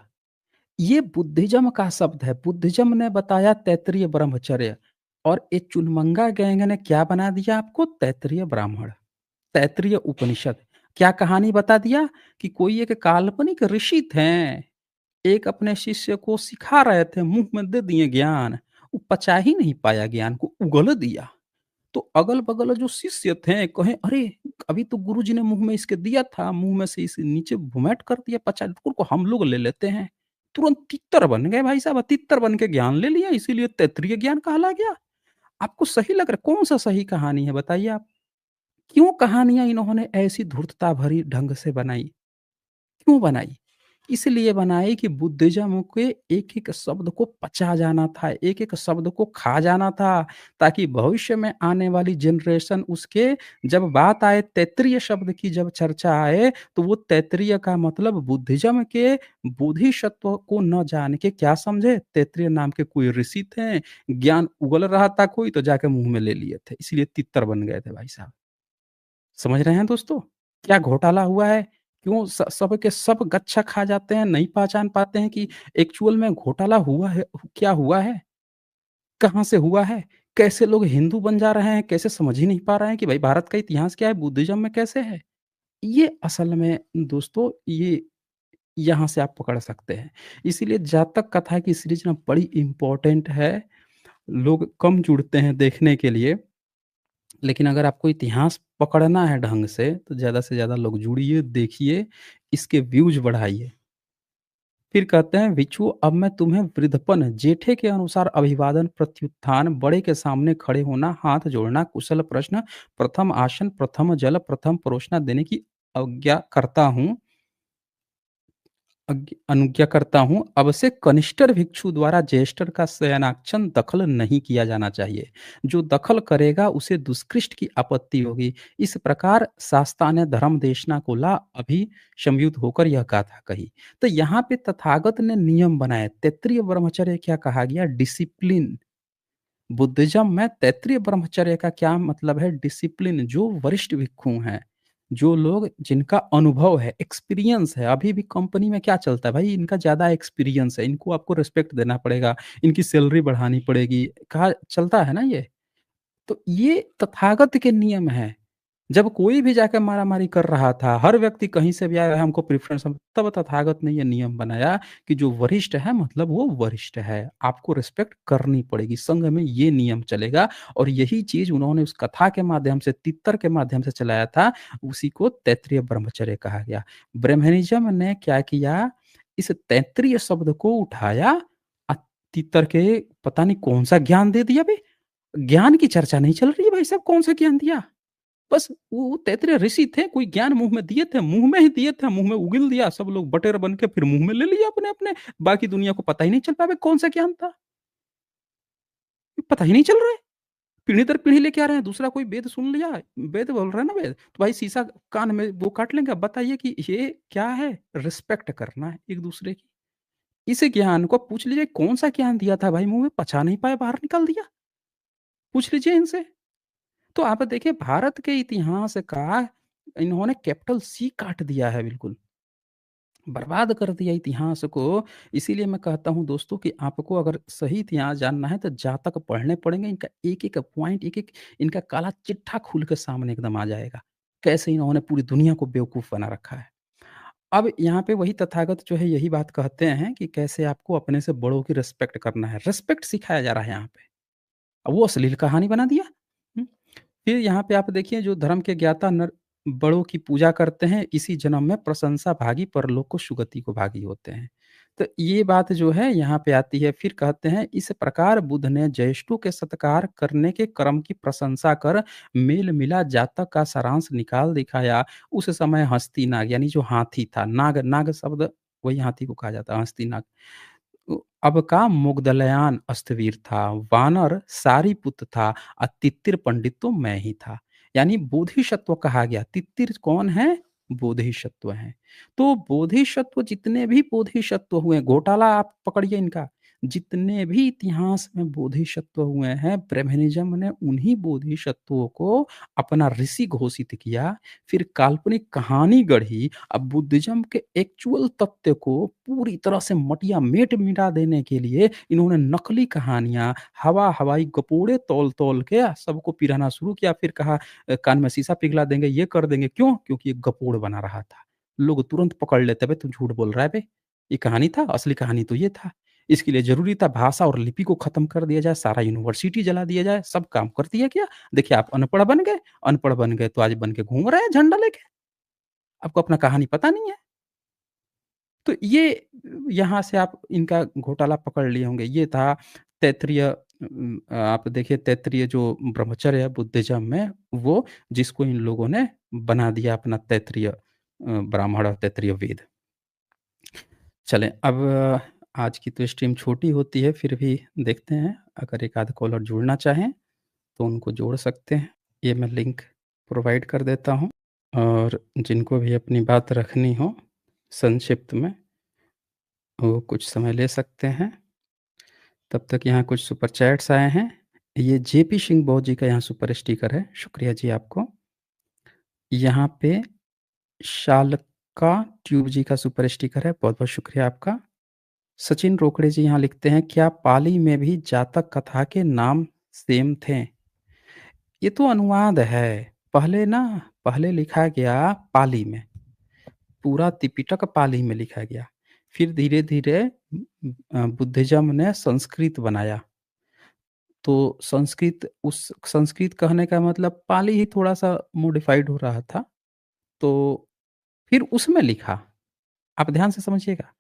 Speaker 1: ये बुद्धिज़्म का शब्द है। बुद्धिज़्म ने बताया तैत्तिरीय ब्रह्मचर्य और ये चुनमंगा गैंग ने क्या बना दिया आपको तैत्तिरीय ब्राह्मण, तैत्तिरीय उपनिषद। क्या कहानी बता दिया कि कोई एक काल्पनिक ऋषि थे, एक अपने शिष्य को सिखा रहे थे, मुँह में दे दिए ज्ञान, वो पचा ही नहीं पाया ज्ञान को, उगल दिया। तो अगल-बगल जो शिष्य थे कहे अरे! अभी तो गुरुजी ने मुँह में इसके दिया था, मुँह में से इसे नीचे भुमेट कर दिया पचा को हम लोग ले लेते हैं। तुरंत तित्तर बन गए भाई साहब, तित्तर बन के ज्ञान ले लिया इसीलिए तैत्तिरीय ज्ञान कहला गया। आपको सही लग रहा है? कौन-सा सही कहानी है बताइए आप? क्यों कहानियाँ इन्होंने ऐसी धूर्तता भरी ढंग से बनाई? क्यों बनाई? इसलिए बनाई कि बुद्धिज़्म के एक-एक शब्द को पचा जाना था, एक-एक शब्द को खा जाना था, ताकि भविष्य में आने वाली जनरेशन उसके जब बात आए तैत्तिरीय शब्द की जब चर्चा आए, तो वो तैत्तिरीय का मतलब बुद्धिज़्म के बोधिसत्व को न जान के क्या समझे? तैत्तिरीय नाम के कोई ऋषि थे, ज्ञान उगल रहा था कोई तो जाके मुँह में ले लिए थे, इसलिए तित्तर बन गए थे भाई साहब। समझ रहे हैं दोस्तों? क्या घोटाला हुआ है? क्यों सब के सब गच्छा खा जाते हैं, नहीं पहचान पाते हैं कि एक्चुअल में घोटाला हुआ है क्या हुआ है? कहाँ से हुआ है? कैसे लोग हिंदू बन जा रहे हैं? कैसे समझ ही नहीं पा रहे हैं कि भाई भारत का इतिहास क्या है? बुद्धिज़्म में कैसे है? ये असल में दोस्तों ये यहाँ से आप पकड़ सकते हैं। इसीलिए जातक कथा की सीरीज़ ना बड़ी इम्पोर्टेंट है। लोग कम जुड़ते हैं देखने के लिए। लेकिन अगर आपको इतिहास पकड़ना है ढंग से ज़्यादा लोग जुड़िए, देखिए, इसके व्यूज़ बढ़ाइए। फिर कहते हैं भिक्षु अब मैं तुम्हें वृद्धपन, जेठे के अनुसार अभिवादन, प्रत्युत्थान, बड़े के सामने खड़े होना, हाथ जोड़ना, कुशल प्रश्न, प्रथम आसन, प्रथम जल, प्रथम परोसना देने की आज्ञा करता हूँ। अनुज्ञा करता हूँ, अब से कनिष्ठर भिक्षु द्वारा ज्येष्ठर का शयनाक्षण दखल नहीं किया जाना चाहिए। जो दखल करेगा उसे दुष्कृष्ट की आपत्ति होगी। इस प्रकार शास्ता ने धर्म देशना को ला अभी संयुक्त होकर यह गाथा कही। तो यहाँ पे तथागत ने नियम बनाए। तैत्तिरीय ब्रह्मचर्य क्या कहा गया? डिसिप्लिन। बुद्धिज़्म में तैत्तिरीय ब्रह्मचर्य का क्या मतलब है? डिसिप्लिन। जो वरिष्ठ भिक्षु हैं, जो लोग जिनका अनुभव है, एक्सपीरियंस है, अभी भी कंपनी में क्या चलता है भाई इनका ज़्यादा एक्सपीरियंस है, इनको आपको रिस्पेक्ट देना पड़ेगा, इनकी सैलरी बढ़ानी पड़ेगी, कहा चलता है ना ये? तो ये तथागत के नियम हैं। जब कोई भी जाके मारा-मारी कर रहा था, हर व्यक्ति कहीं से भी आया हमको प्रेफ़रेंस तब तथागत ने ये नियम बनाया कि जो वरिष्ठ है मतलब वो वरिष्ठ है, आपको रिस्पेक्ट करनी पड़ेगी, संघ में ये नियम चलेगा और यही चीज़ उन्होंने उस कथा के माध्यम से, तित्तर के माध्यम से चलाया था, उसी को तैत्तिरीय ब्रह्मचर्य कहा गया। ब्रह्मनिज़्म ने क्या किया, इस तैत्तिरीय शब्द को उठाया तित्तर के पता नहीं कौन-सा ज्ञान दे दिया बे, ज्ञान की चर्चा नहीं चल रही है भाई साहब, कौन-सा ज्ञान दिया? बस वो तैतरे ऋषि थे, कोई ज्ञान मुँह में दिए थे, मुँह में ही दिए थे, मुँह में उगिल दिया, सब लोग बटेर बन के फिर मुँह में ले लिया अपने-अपने, बाकी दुनिया को पता ही नहीं चल पाया कौन-सा ज्ञान था, पता ही नहीं चल रहा है। पीढ़ी दर पीढ़ी लेके आ रहे हैं, दूसरा कोई वेद सुन लिया, वेद बोल रहा है ना वेद, तो भाई शीशा कान में वो काट लेंगे, अब बताइए कि ये क्या है? रिस्पेक्ट करना है एक-दूसरे की। इस ज्ञान को पूछ लीजिए कौन-सा ज्ञान दिया था भाई, मुँह में पचा नहीं पाए, बाहर निकाल दिया। पूछ लीजिए इनसे। तो आप देखिए भारत के इतिहास का इन्होंने कैपिटल सी काट दिया है बिल्कुल। बर्बाद कर दिया इतिहास को। इसीलिए मैं कहता हूँ दोस्तों कि आपको अगर सही इतिहास जानना है तो जातक पढ़ने पड़ेंगे। इनका एक-एक पॉइंट, एक-एक इनका काला चिट्ठा खुल के सामने एकदम आ जाएगा। कैसे इन्होंने पूरी दुनिया को बेवकूफ़ बना रखा है। अब यहाँ पे वही तथागत जो है यही बात कहते हैं कि कैसे आपको अपने से बड़ों की रिस्पेक्ट करना है। रिस्पेक्ट सिखाया जा रहा है यहाँ पे। अब वो अश्लील कहानी बना दिया। हुँ। फिर यहाँ पे आप देखिए जो धर्म के ज्ञाता नर बड़ों की पूजा करते हैं, इसी जन्म में प्रशंसा भागी परलोक को सुगति को भागी होते हैं। तो ये बात जो है यहाँ पे आती है, फिर कहते हैं इस प्रकार बुद्ध ने ज्येष्ठों के सत्कार करने के क्रम की प्रशंसा कर मेल मिला जातक का सारांश निकाल दिखाया। उस समय हस्ती नाग यानी जो हाथी था, नाग नाग शब्द वही हाथी को कहा जाता है, हस्ती नाग। अब का मुगदलयान अस्तवीर था, वानर सारीपुत था तित्तिर पंडित तो मैं ही था। यानी बोधिसत्व कहा गया। तित्तिर कौन है? बोधिसत्व हैं। तो बोधिसत्व जितने भी बोधिसत्व हुए, घोटाला आप पकड़िए इनका। जितने भी इतिहास में बोधिसत्व हुए हैं, ब्रह्मनिज़्म ने उन्हीं बोधिसत्वों को अपना ऋषि घोषित किया। फिर काल्पनिक कहानी गढ़ी। अब बुद्धिज़्म के एक्चुअल तथ्य को पूरी तरह से मटिया-मेट मिटा देने के लिए इन्होंने नकली कहानियाँ, हवा-हवाई गपोड़े तौल-तौल के सबको पिराना शुरू किया। फिर कहा कान में शीशा पिघला देंगे, ये कर देंगे। क्यों? क्योंकि ये गपोड़ बना रहा था। लोग तुरंत पकड़ लेते, "बे तू झूठ बोल रहा है बे, ये कहानी था, असली कहानी तो ये था।" इसके लिए ज़रूरी था भाषा और लिपि को खत्म कर दिया जाए, सारा यूनिवर्सिटी जला दिया जाए, सब काम कर दिया गया। देखिए आप अनपढ़ बन गए तो आज बन के घूम रहे हैं झंडा लेके। आपको अपना कहानी पता नहीं है। तो ये यहाँ से आप इनका घोटाला पकड़ लिए होंगे। ये था तैत्तिरीय आप देखिए तैत्तिरीय जो ब्रह्मचर्य है बुद्धिज़्म में वो जिसको इन लोगों ने बना दिया अपना तैत्तिरीय ब्राह्मण और तैत्तिरीय वेद। चलें अब आज की तो स्ट्रीम छोटी होती है फिर भी देखते हैं अगर एक आध कॉलर जुड़ना चाहें तो उनको जोड़ सकते हैं। ये मैं लिंक प्रोवाइड कर देता हूँ और जिनको भी अपनी बात रखनी हो संक्षिप्त में वो कुछ समय ले सकते हैं। तब तक यहाँ कुछ सुपर चैट्स आए हैं। ये जेपी सिंह बौद्ध जी का यहाँ सुपर स्टिकर है, शुक्रिया जी आपको। यहाँ पे शालका ट्यूब जी का सुपर स्टिकर है, बहुत-बहुत शुक्रिया आपका। सचिन रोकड़े जी यहाँ लिखते हैं, क्या पाली में भी जातक कथा के नाम सेम थे? ये तो अनुवाद है। पहले लिखा गया पाली में, पूरा त्रिपिटक पाली में लिखा गया। फिर धीरे-धीरे बुद्धिज़्म ने संस्कृत बनाया। तो संस्कृत कहने का मतलब पाली ही थोड़ा-सा मॉडिफाइड हो रहा था। तो फिर उसमें लिखा। आप ध्यान से समझिएगा।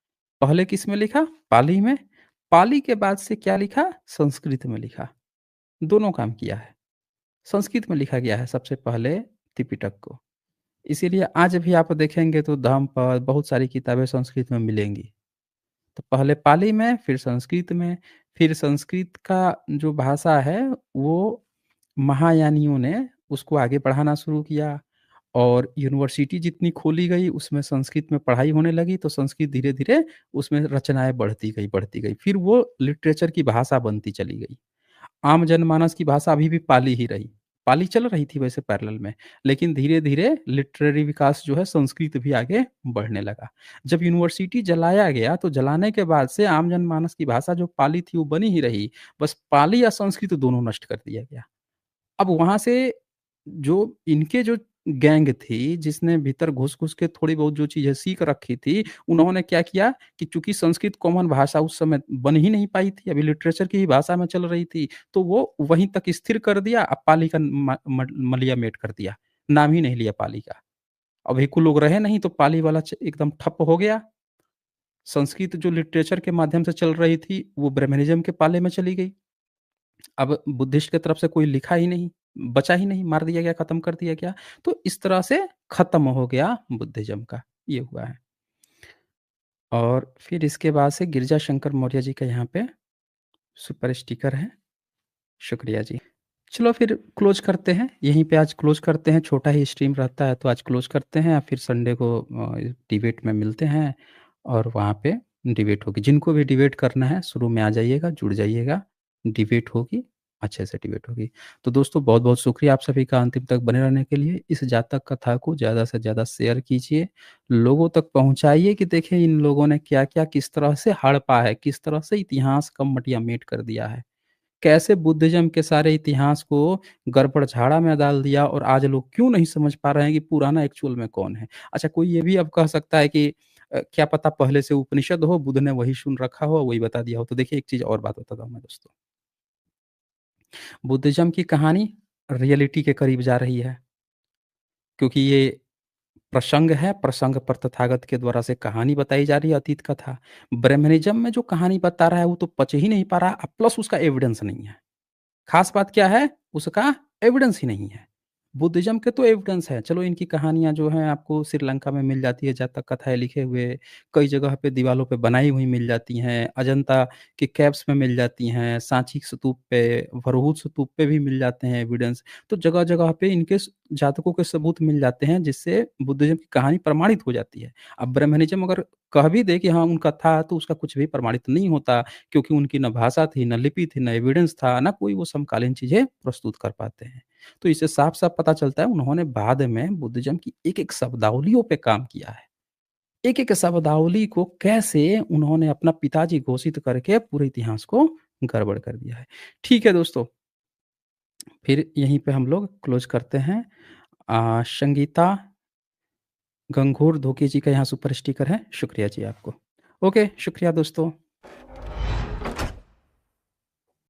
Speaker 1: पहले किसमें लिखा? पाली में। पाली के बाद से क्या लिखा? संस्कृत में लिखा। दोनों काम किया है। संस्कृत में लिखा गया है सबसे पहले त्रिपिटक को। इसीलिए आज भी आप देखेंगे तो धम्मपद बहुत सारी किताबें संस्कृत में मिलेंगी। तो पहले पाली में, फिर संस्कृत में, फिर संस्कृत का जो भाषा है वो महायानियों ने उसको आगे बढ़ाना शुरू किया और यूनिवर्सिटी जितनी खोली गई उसमें संस्कृत में पढ़ाई होने लगी तो संस्कृत धीरे-धीरे उसमें रचनाएँ बढ़ती गई, बढ़ती गई। फिर वो लिटरेचर की भाषा बनती चली गई। आम जनमानस की भाषा अभी भी पाली ही रही। पाली चल रही थी वैसे पैरेलल में, लेकिन धीरे-धीरे लिटरेरी विकास जो है संस्कृत भी आगे बढ़ने लगा। जब यूनिवर्सिटी जलाया गया तो जलाने के बाद से आम जनमानस की भाषा जो पाली थी वो बनी ही रही। बस पाली या संस्कृत दोनों नष्ट कर दिया गया। अब वहाँ से जो इनके जो गैंग थी, जिसने भीतर घुस-घुस के थोड़ी बहुत जो चीज़ें सीख रखी थी, उन्होंने क्या किया कि चूँकि संस्कृत कॉमन भाषा उस समय बन ही नहीं पाई थी, अभी लिटरेचर की ही भाषा में चल रही थी, तो वो वहीं तक स्थिर कर दिया, अब पाली का मलिया-मेट कर दिया। नाम ही नहीं लिया पाली का। अब एक लोग रहे नहीं तो पाली वाला एकदम ठप हो गया। संस्कृत जो लिटरेचर के माध्यम से चल रही थी, वो ब्रह्मनिज़्म के पाले में चली गई। अब बुद्धिस्ट की तरफ से कोई लिखा ही नहीं, बचा ही नहीं, मार दिया गया, खत्म कर दिया गया। तो इस तरह से खत्म हो गया बुद्धिज़्म का, ये हुआ है। और फिर इसके बाद से गिरिजा शंकर मौर्य जी का यहाँ पे सुपर स्टिकर है, शुक्रिया जी। चलो फिर क्लोज़ करते हैं, यहीं पे आज क्लोज़ करते हैं, छोटा ही स्ट्रीम रहता है तो आज क्लोज़ करते हैं, फिर संडे को डिबेट में मिलते हैं और वहाँ पे डिबेट होगी। जिनको भी डिबेट करना है शुरू में आ जाइएगा, जुड़ जाइएगा, डिबेट होगी, अच्छे से डिबेट होगी। तो दोस्तों बहुत-बहुत शुक्रिया आप सभी का अंतिम तक बने रहने के लिए। इस जातक कथा को ज़्यादा से ज़्यादा शेयर कीजिए, लोगों तक पहुँचाइए कि देखिए इन लोगों ने क्या-क्या किस तरह से हड़पा है, किस तरह से इतिहास का मटिया-मेट कर दिया है। कैसे बुद्धिज़्म के सारे इतिहास को गड़बड़-झाड़ा में डाल दिया और आज लोग क्यों नहीं समझ पा रहे हैं कि पुराना एक्चुअल में कौन है। अच्छा कोई ये भी अब कह सकता है कि क्या पता पहले से उपनिषद हो, बुद्ध ने वही सुन रखा हो, वही बता दिया हो। तो देखिए एक चीज़ और बात बताता हूँ मैं दोस्तों, बुद्धिज़्म की कहानी रियलिटी के करीब जा रही है, क्योंकि ये प्रसंग है, प्रसंग पर तथागत के द्वारा से कहानी बताई जा रही है अतीत कथा। ब्रह्मनिज़्म में जो कहानी बता रहा है वो तो पच ही नहीं पा रहा, प्लस उसका एविडेंस नहीं है। खास बात क्या है? उसका एविडेंस ही नहीं है। बुद्धिज़्म के तो एविडेंस है। चलो इनकी कहानियाँ जो हैं आपको श्रीलंका में मिल जाती है, जातक कथाएँ लिखे हुए, कई जगह पे दीवालों पे बनाई हुई मिल जाती हैं, अजंता के केव्स में मिल जाती हैं, सांची स्तूप पे, भरहूत स्तूप पे भी मिल जाते हैं एविडेंस। तो जगह-जगह पे इनके जातकों के सबूत मिल जाते हैं जिससे बुद्धिज़्म की कहानी प्रमाणित हो जाती है। अब ब्रह्मनिज़्म अगर कह भी दे कि हाँ, उनका था तो उसका कुछ भी प्रमाणित नहीं होता। क्योंकि उनकी ना भाषा थी, ना लिपि थी, ना एविडेंस था, ना कोई वो समकालीन चीज़ें प्रस्तुत कर पाते हैं। तो इससे साफ-साफ पता चलता है उन्होंने बाद में बुद्धिज़्म की एक-एक शब्दावलियों पे काम किया है। एक-एक शब्दावली को कैसे उन्होंने अपना पिताजी घोषित करके पूरे इतिहास को गड़बड़ कर दिया है। ठीक है दोस्तों, फिर यहीं पे हम लोग क्लोज़ करते हैं। संगीता गंगूर धोखे जी का यहाँ सुपर स्टिकर है। शुक्रिया जी आपको। ओके, शुक्रिया दोस्तों।